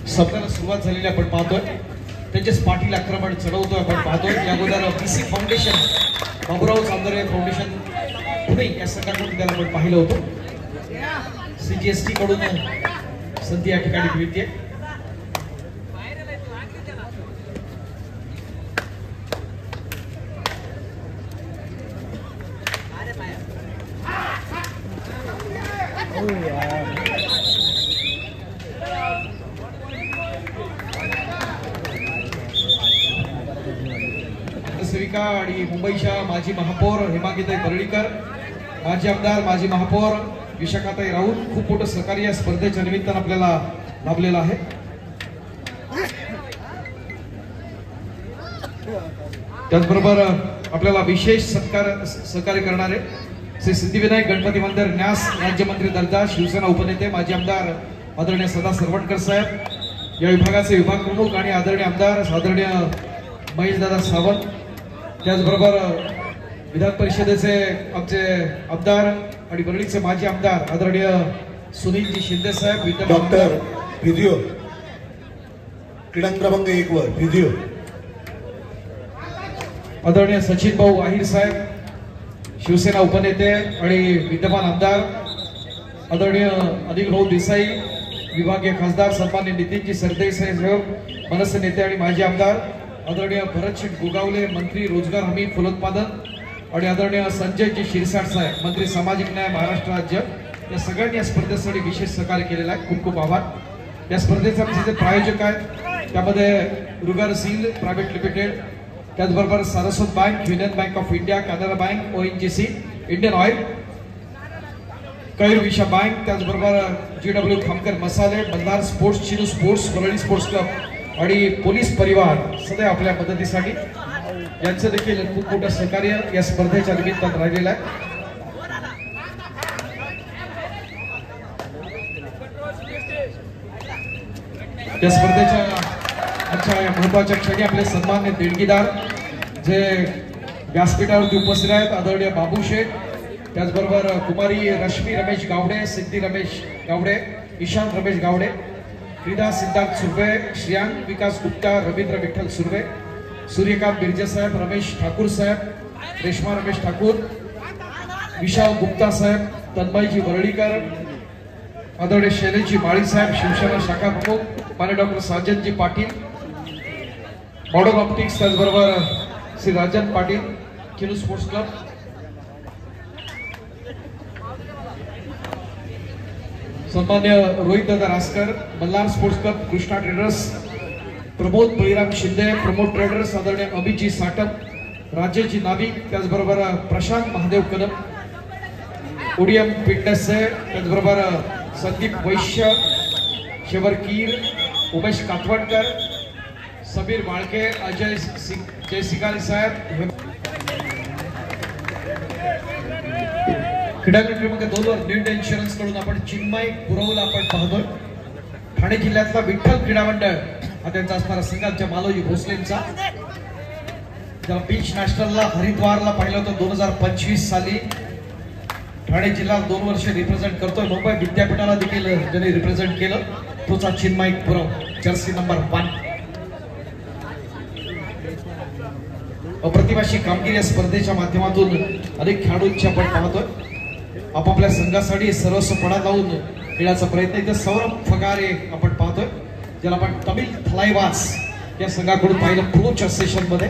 सामन्याला सुरुवात झालेली आपण पाहतोय, त्यांच्याच पाठीला आक्रमण चढवतोय आपण पाहतोय। या अगोदर PC foundation, Baburao Chandore foundation Pune या संघटनेकडून त्याला आपण पाहिलं होतं। सीजीएसटी कडून संधी या ठिकाणी मिळते। सेविका आणि मुंबईच्या माजी महापौर हेमांगीताई परळीकर, माजी आमदार माजी महापौर विशाखाताई राऊत खूप मोठं सहकार्य या स्पर्धेच्या निमित्तानं आपल्याला लाभलेलं आहे। त्याचबरोबर आपल्याला विशेष सहकार्य करणारे श्री सिद्धिविनायक गणपती मंदिर न्यास राज्यमंत्री दर्जा शिवसेना उपनेते माजी आमदार आदरणीय सदा सरवणकर साहेब, या विभागाचे विभाग प्रमुख आणि आदरणीय आमदार आदरणीय महेशदादा सावंत, त्याचबरोबर विधान परिषदेचे आमचे आमदार आणि वरळीचे माजी आमदार आदरणीय सुनीलजी शिंदे साहेब, डॉक्टर फिजिओ क्रीडांगण क्रमांक 1 वर फिजिओ आदरणीय सचिन भाऊ आहिर साहेब, शिवसेना उपनेते आणि विद्यमान आमदार आदरणीय अनिल भाऊ देसाई, विभागीय खासदार सन्मान्य नितीनजी सरदेसाई साहेब, मनसे नेते आणि माजी आमदार आदरणीय भरतसिंग गोगावले, मंत्री रोजगार हमी फलोत्पादन आणि आदरणीय संजयजी शिरसाट साहेब, मंत्री सामाजिक न्याय महाराष्ट्र राज्य, या सगळ्यांनी या स्पर्धेसाठी विशेष सहकार्य केलेलं आहे। खूप खूप आभार। या स्पर्धेचे आमचे जे प्रायोजक आहेत त्यामध्ये रुगर सील प्रायव्हेट लिमिटेड, त्याचबरोबर Saraswat bank, union bank of India, Canara bank, ONGC, Indian oil, कैर विशा बँक, त्याचबरोबर GW खामकर मसाले, Malhar sports, Chinu sports, Worli sports club आणि पोलीस परिवार सदैव आपल्या मदतीसाठी यांचं देखील खूप मोठं सहकार्य या स्पर्धेच्या निमित्तानं राहिलेलं आहे। या स्पर्धेच्या आजच्या या महत्वाच्या क्षणी आपले सन्मान्य देणगीदार जे व्यासपीठावरती उपस्थित आहेत आदरणीय बाबू शेठ, त्याचबरोबर कुमारी रश्मी रमेश गावडे, सिद्धी रमेश गावडे, ईशान रमेश गावडे, फ्रीदा सिद्धार्थ सुर्वे, श्रियांक विकास गुप्ता, रवींद्र विठ्ठल सुर्वे, सूर्यकांत बिर्जे साहेब, रमेश ठाकूर साहेब, रेश्मा रमेश ठाकूर, विशाल गुप्ता साहेब, तन्मयजी वरळीकर, आदरणीय शैलेशजी माळी साहेब, शिवसेना शाखा प्रमुख माननीय डॉक्टर साजनजी पाटील, मॉडर्न ऑप्टिक्स, त्याचबरोबर श्री राजन पाटील, चिनू स्पोर्ट्स क्लब, सन्मान्य रोहित दादा Raskar, Malhar sports club, Krishna traders, Pramod Baliram Shinde, Pramod traders, आदरणीय अभिजी साटप, राजेशजी नाविक, त्याचबरोबर प्रशांत महादेव कदम, ओडीएम फिटनेस, त्याचबरोबर संदीप वैश्य, शेवरकीर, उमेश कातवणकर, समीर बाळके, अजय जयसिंगाले साहेब, क्रीडांगण क्रमांक 2 वर नीड इन्शुरन्स कडून आपण चिन्मय पुरवला आपण पाहतोय। ठाणे जिल्ह्यातला विठ्ठल क्रीडा मंडळ हा त्यांचा असणारा संघाच्या मालोजी भोसलेंचा, ज्याला बीच नॅशनलला हरिद्वारला पाहिलं होतं 2025 साली, ठाणे जिल्हा 2 वर्ष रिप्रेझेंट करतोय, मुंबई विद्यापीठाला देखील ज्यांनी रिप्रेझेंट केलं तोचा चिन्मय पुरव, जर्सी नंबर 1। अप्रतिम अशी कामगिरी या स्पर्धेच्या माध्यमातून अनेक खेळाडूंची आपण पाहतोय, आपापल्या संघासाठी सर्वस्व पणा लावून खेळाचा प्रयत्न। इथे सौरभ फगारे आपण पाहतोय, ज्याला आपण तमिळ थलाईवास या संघाकडून पाहिलं प्रोच्या सेशन मध्ये।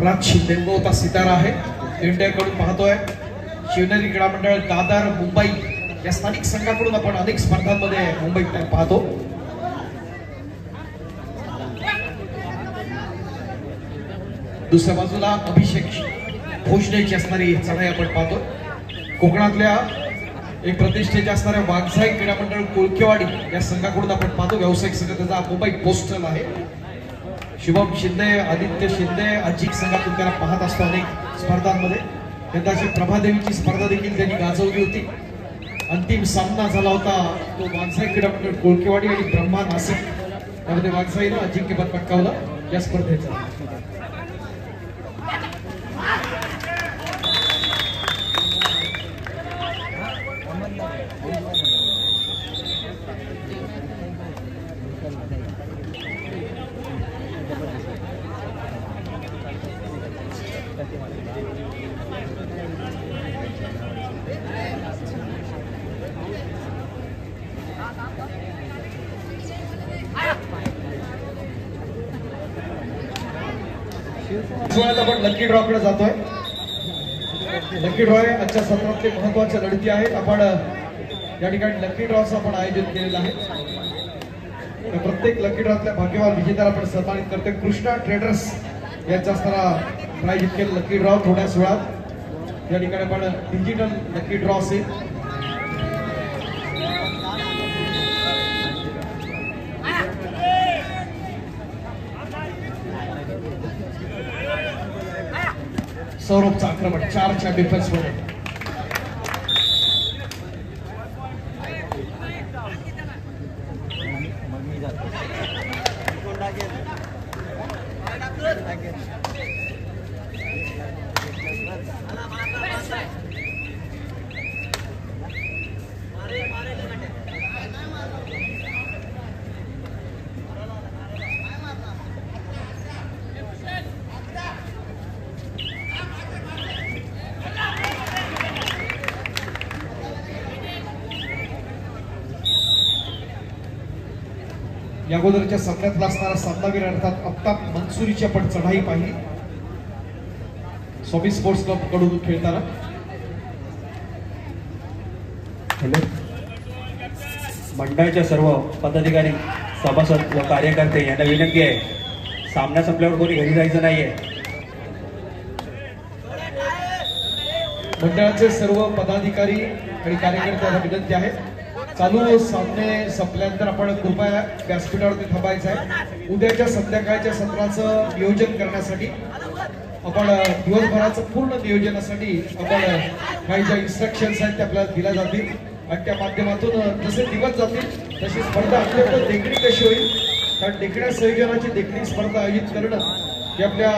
राज शिंदेचा सितारा आहे, इंडियाकडून पाहतोय। शिवनेरी क्रीडा मंडळ दादर मुंबई या स्थानिक संघाकडून आपण अनेक स्पर्धांमध्ये मुंबईत पाहतो। दुसऱ्या बाजूला अभिषेक भोजनेची असणारी चढाई आपण पाहतो। कोकणातल्या एक प्रतिष्ठेच्या असणाऱ्या वाघसाई क्रीडा मंडळ कोळकेवाडी या संघाकडून आपण पाहतो, व्यावसायिक संघ त्याचा मुंबई पोस्टल आहे। शुभम शिंदे, आदित्य शिंदे अजिंक संघातून त्याला पाहत असतो अनेक स्पर्धांमध्ये. यंदाची प्रभादेवीची स्पर्धा देखील त्यांनी गाजवली होती. अंतिम सामना झाला होता तो वांसाई क्रीडा मंडळ कोळकेवाडी आणि ब्रह्मा नाशिक, त्यामध्ये वांसाईनं अजिंक्यपद पटकावलं या स्पर्धेचं. आपण लकी ड्रॉ कडे जातोय. लकी ड्रॉ आजच्या सत्रातले महत्वाच्या लढती आहेत. आपण या ठिकाणी लकी ड्रॉचं आपण आयोजित केलेलं आहे. प्रत्येक लकी ड्रॉतल्या भाग्यवान विजेत्याला आपण सन्मानित करतोय. कृष्णा ट्रेडर्स यांच्या असताना प्रायोजित केलं लकी ड्रॉ थोड्याच वेळात या ठिकाणी आपण डिजिटल लकी ड्रॉ असेल. सौरभचं आक्रमण 4च्या डिफेन्स मध्ये. या अगोदरच्या सामन्यातला असणारा सामनावीर अर्थात अफ्ताब मंसूरीची आपण चढाई पाहिली स्वामी स्पोर्ट्स क्लब कडून खेळताना. मंडळाच्या सर्व पदाधिकारी, सभासद व कार्यकर्ते यांना विनंती आहे, सामना संपल्यावर कोणी घरी जायचं नाहीये. मंडळाचे सर्व पदाधिकारी आणि कार्यकर्त्यांना विनंती आहे, चालू सामने संपल्यानंतर आपण कृपया व्यासपीठावरती थांबायचं आहे. उद्याच्या संध्याकाळच्या सत्राचं नियोजन करण्यासाठी आपण दिवसभराचं पूर्ण नियोजनासाठी आपण काही ज्या इन्स्ट्रक्शन्स आहेत त्या आपल्याला दिल्या जातील आणि त्या माध्यमातून जसे दिवस जातील तशी स्पर्धा अत्यंत देखणी कशी होईल. कारण देखण्या संयोजनाची देखणी स्पर्धा आयोजित करणं ही आपल्या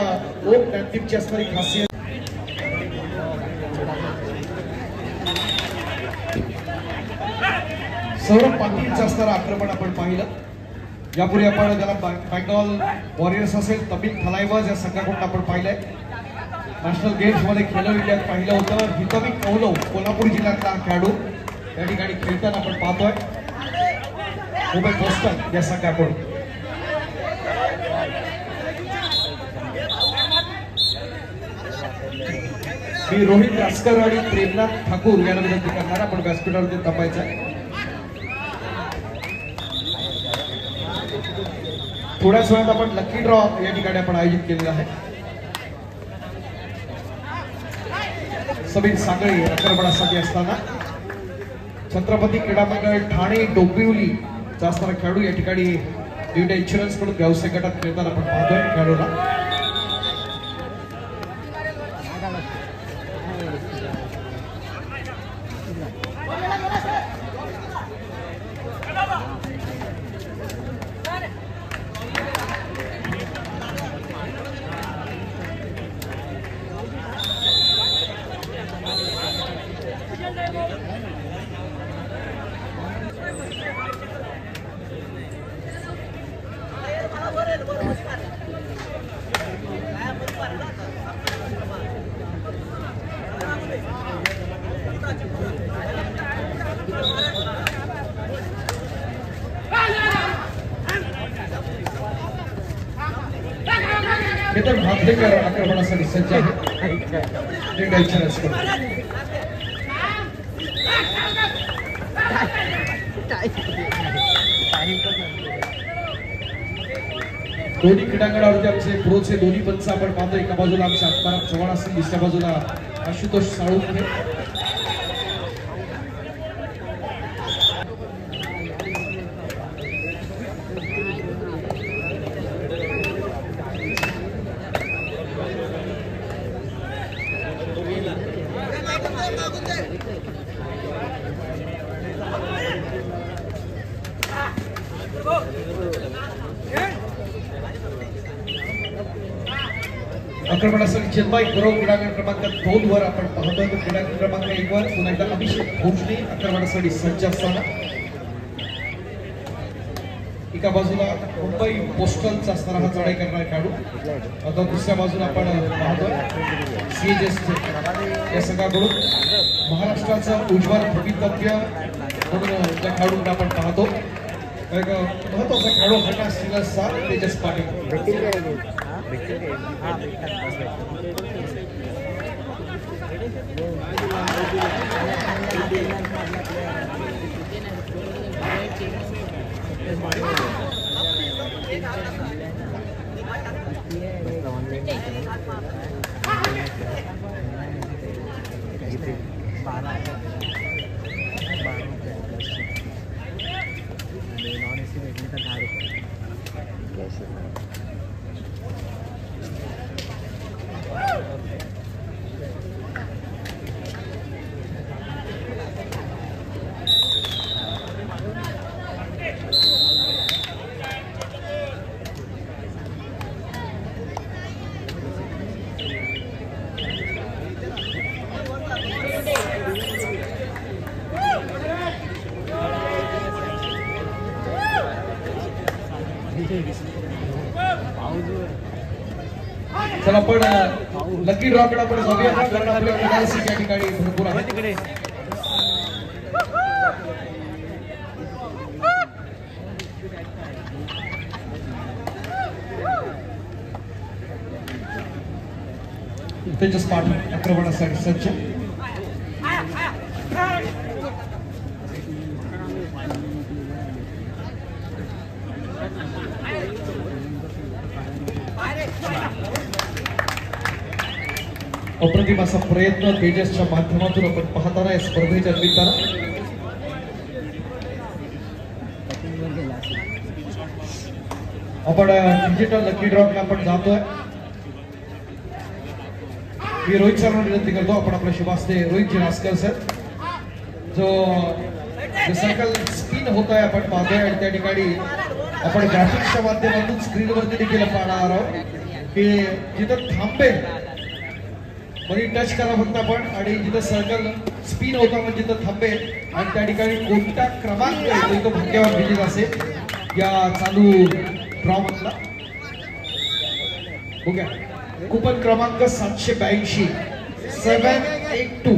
ओम ज्ञानदीपची असणारी खासियत. सौरभ पाटीलचं असणारं आक्रमण आपण पाहिलं. यापूर्वी आपण ज्याला बेंगॉल वॉरियर्स असेल, तमिल थलाइवाज या संघाकडून आपण पाहिलंय. नॅशनल गेम्स मध्ये खेलो इंडियात पाहिलं होतं. हितवी कौलव कोल्हापूर जिल्ह्यातला खेळाडू या ठिकाणी खेळताना आपण पाहतोय मुंबई बोस्टन या संघाकडून. मी रोहित रासकर आणि प्रेमनाथ ठाकूर यांना विनंती करणार आपण व्यासपीठावरती तपायचं आहे. थोड्याच वेळात आपण लकी ड्रॉ या ठिकाणी आपण आयोजित केलेला आहे. समीर सागळे आक्रमणासाठी असताना छत्रपती क्रीडा मंडळ ठाणे डोंबिवली चा असणारा खेळाडू या ठिकाणी विविध इन्शुरन्स कडून व्यावसायिक गटात खेळताना आपण पाहतोय खेळाडूला. केतन भातलेकर आक्रमणासाठी सज्ज आहे. दोन्ही क्रीडांगणावरती आमचे प्रोचे दोन्ही पंच आपण पाहतो. एका बाजूला आमचे आत्माराम चव्हाण असतील, दुसऱ्या बाजूला आशुतोष साळुंखे. आक्रमणासाठी चिन्मय गुरव क्रीडांगण क्रमांक 2 वर आपण पाहतोय. क्रीडांगण क्रमांक 1 वर पुन्हा एकदा अभिषेक भोसले आक्रमणासाठी सज्ज असताना एका बाजूला मुंबई पोस्टलचा असणारा हा चढाई करणारा खेळाडू, आता दुसऱ्या बाजूला आपण पाहतोय सीएचएस या संघाकडून महाराष्ट्राचं उज्ज्वल भवितव्य म्हणून ज्या खेळाडूंना आपण पाहतो. एक महत्वाचा खेळाडू हरला श्रीलसचा तेजस पाटील. चला आपण लकी ड्रॉ कडे आपण जाऊया, कारण आपल्या मेडल्स या ठिकाणी भरपूर आहेत. तेजस पाटील आक्रमणासाठी सज्ज. अप्रतिम असा प्रयत्न तेजसच्या माध्यमातून आपण पाहताना या स्पर्धेच्या निमित्तानं. आपण डिजिटल लकी ड्रॉ आपण जातोय. मी रोहित शर्मा विनंती करतो, आपण आपल्या शुभास्ते रोहित रास्कर सर जो सर्कल स्पिन होत आहे आपण पाहतोय, आणि त्या ठिकाणी आपण ग्राफिक्सच्या माध्यमातून स्क्रीनवरती देखील पाहणार आहोत की जिथं थांबेल म्हणजे टच करा फक्त आपण, आणि जिथं सर्कल स्पिन होता म्हणजे जिथं थांबेल आणि त्या ठिकाणी कोणता क्रमांक येतो तो भाग्यवान विजेता असेल या चालू ड्रॉ मधला. ओके, कुपन क्रमांक 782 782.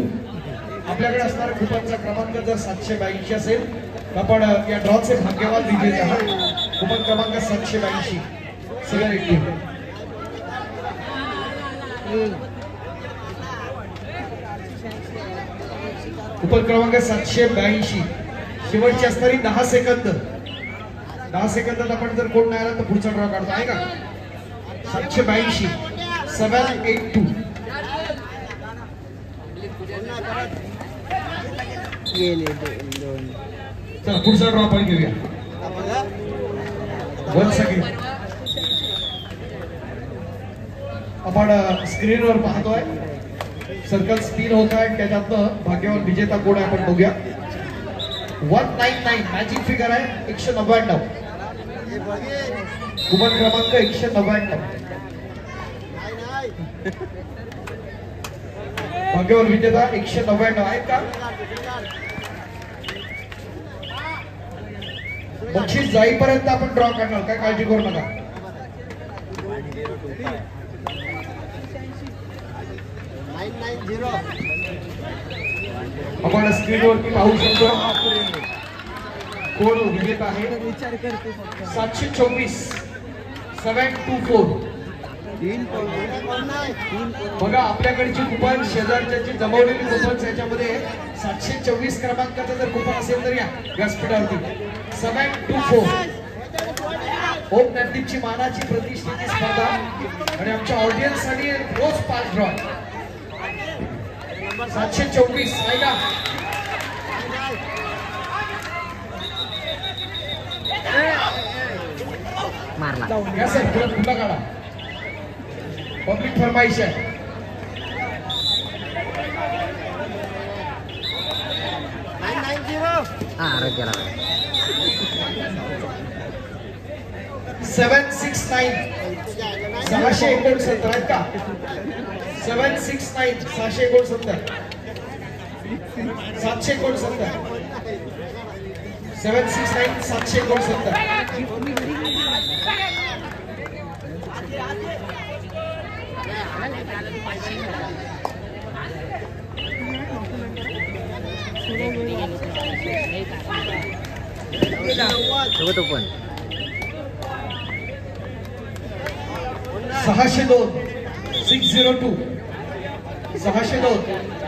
आपल्याकडे असणारा कुपनचा क्रमांक जर 782 असेल तर आपण या ड्रॉचे भाग्यवान विजेते आहात. कुपन क्रमांक 782 782. कुपन क्रमांक 782. शेवटची असणारी 10 सेकंद. 10 सेकंदात आपण जर कोण नाही आला तर पुढचा ड्रॉ काढतो आहे का. 782 782. चला पुढचा ड्रॉ आपण घेऊया. 1 सेकंड. आपण स्क्रीनवर पाहतोय सर्कल स्पिन होत आहे, त्याच्यातनं भाग्यवान विजेता कोण आहे आपण बघूया. 199 मॅजिक फिगर आहे. 199 कुपन क्रमांक 199. भाग्यवान विजेता 199 आहे का. बक्षीस जाईपर्यंत आपण ड्रॉ करणार, काय काळजी करू नका. आपण स्क्रीनवरती पाहू शकतो कोण विजेता आहे. 724 724. बघा आपल्याकडची कुपन शेजारच्या जमवलेली कुपन याच्यामध्ये 724 क्रमांकाचं जर कुपन असेल तर या व्यासपीठावरती 724. ओम नंदीपची मानाची प्रतिष्ठेची स्पर्धा आणि आमच्या ऑडियन्स साठी रोज 5 ड्रॉ. 724 ऐका. मारला या सर पुढे काढा, पब्लिक फरमाईश आहे. आरोग्याला 769 669 आहेत का 769 669 769 769 769 सोबत ओपन 602 602 602